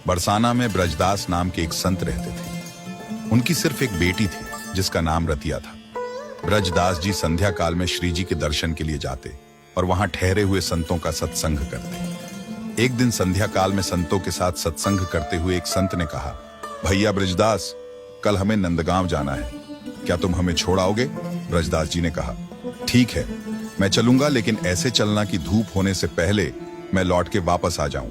बरसाना में ब्रजदास नाम के एक संत रहते थे। उनकी सिर्फ एक बेटी थी जिसका नाम रतिया था। ब्रजदास जी संध्या काल में श्री जी के दर्शन के लिए जाते और वहां ठहरे हुए संतों का सत्संग करते। एक दिन संध्या काल में संतों के साथ सत्संग करते हुए एक संत ने कहा, भैया ब्रजदास, कल हमें नंदगांव जाना है, क्या तुम हमें छोड़ आओगे? ब्रजदास जी ने कहा, ठीक है, मैं चलूंगा, लेकिन ऐसे चलना कि धूप होने से पहले मैं लौट के वापस आ जाऊं।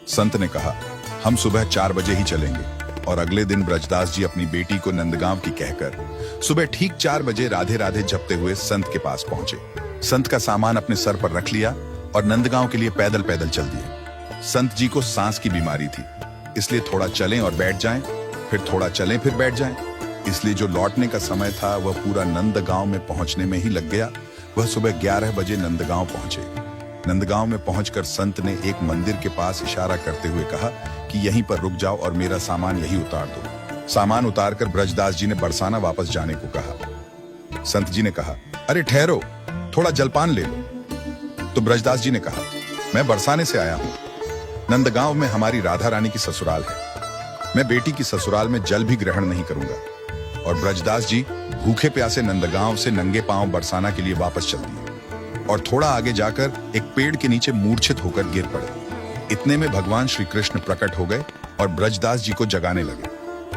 संत ने कहा, हम सुबह 4 बजे ही चलेंगे। और अगले दिन ब्रजदास जी अपनी बेटी को नंदगांव की कहकर सुबह ठीक 4 बजे राधे राधे जपते हुए संत के पास पहुंचे। संत का सामान अपने सर पर रख लिया और नंदगांव के लिए पैदल पैदल चल दिए। संत जी को सांस की बीमारी थी, इसलिए थोड़ा चलें और बैठ जाएं, फिर थोड़ा चलें फिर बैठ जाएं। इसलिए जो लौटने का समय था वह पूरा नंदगांव में पहुंचने में ही लग गया। वह सुबह 11 बजे नंदगांव पहुंचे। नंदगांव में पहुंचकर संत ने एक मंदिर के पास इशारा करते हुए कहा कि यहीं पर रुक जाओ और मेरा सामान यहीं उतार दो। सामान उतारकर ब्रजदास जी ने बरसाना वापस जाने को कहा। संत जी ने कहा, अरे ठहरो, थोड़ा जलपान ले लो। तो ब्रजदास जी ने कहा, मैं बरसाने से आया हूं, नंदगांव में हमारी राधा रानी की ससुराल है, मैं बेटी की ससुराल में जल भी ग्रहण नहीं करूंगा। और ब्रजदास जी भूखे प्यासे नंदगांव से नंगे पांव बरसाना के लिए वापस चल दिए और थोड़ा आगे जाकर एक पेड़ के नीचे मूर्छित होकर गिर पड़े। इतने में भगवान श्री कृष्ण प्रकट हो गए और ब्रजदास जी को जगाने लगे,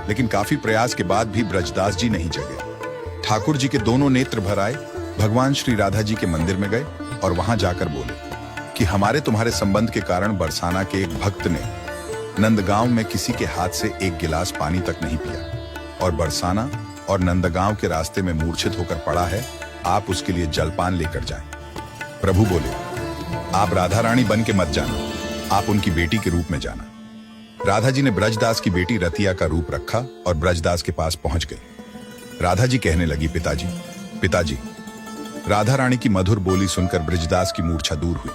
लेकिन काफी प्रयास के बाद भी ब्रजदास जी नहीं जगे। ठाकुर जी के दोनों नेत्र भर आए। भगवान श्री राधा जी के मंदिर में गए और वहां जाकर बोले कि हमारे तुम्हारे संबंध के कारण बरसाना के एक भक्त ने नंदगांव में किसी के हाथ से एक गिलास पानी तक नहीं पिया और बरसाना और नंदगांव के रास्ते में मूर्छित होकर पड़ा है, आप उसके लिए जलपान लेकर जाएं। प्रभु बोले, आप राधा रानी बन के मत जाना, आप उनकी बेटी के रूप में जाना। राधा जी ने ब्रजदास की बेटी रतिया का रूप रखा और ब्रजदास के पास पहुंच गई। राधा जी कहने लगी, पिताजी, पिताजी। राधा रानी की मधुर बोली सुनकर ब्रजदास की मूर्छा दूर हुई।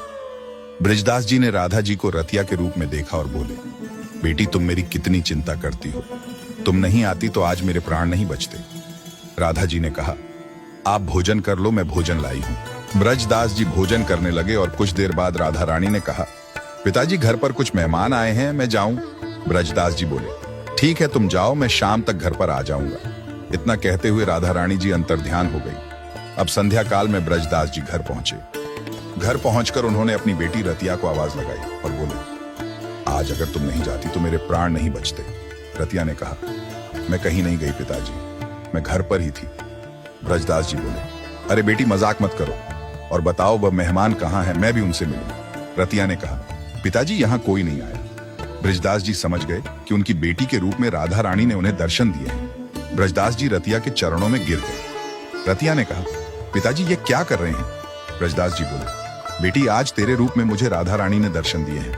ब्रजदास जी ने राधा जी को रतिया के रूप में देखा और बोले, बेटी, तुम मेरी कितनी चिंता करती हो, तुम नहीं आती तो आज मेरे प्राण नहीं बचते। राधा जी ने कहा, आप भोजन कर लो, मैं भोजन लाई हूं। ब्रजदास जी भोजन करने लगे और कुछ देर बाद राधा रानी ने कहा, पिताजी, घर पर कुछ मेहमान आए हैं, मैं जाऊं? ब्रजदास जी बोले, ठीक है, तुम जाओ, मैं शाम तक घर पर आ जाऊंगा। इतना कहते हुए राधा रानी जी अंतर्ध्यान हो गई। अब संध्या काल में ब्रजदास जी घर पहुंचे। घर पहुंचकर उन्होंने अपनी बेटी रतिया को आवाज लगाई और बोले, आज अगर तुम नहीं जाती तो मेरे प्राण नहीं बचते। रतिया ने कहा, मैं कहीं नहीं गई पिताजी, मैं घर पर ही थी। ब्रजदास जी बोले, अरे बेटी, मजाक मत करो और बताओ वह मेहमान कहाँ है, मैं भी उनसे मिलूं। रतिया ने कहा, पिताजी, यहाँ कोई नहीं आया। ब्रजदास जी समझ गए कि उनकी बेटी के रूप में राधा रानी ने उन्हें दर्शन दिए हैं। ब्रजदास जी रतिया के चरणों में गिर गए। रतिया ने कहा, पिताजी, ये क्या कर रहे हैं? ब्रजदास जी बोले, बेटी, आज तेरे रूप में मुझे राधा रानी ने दर्शन दिए हैं,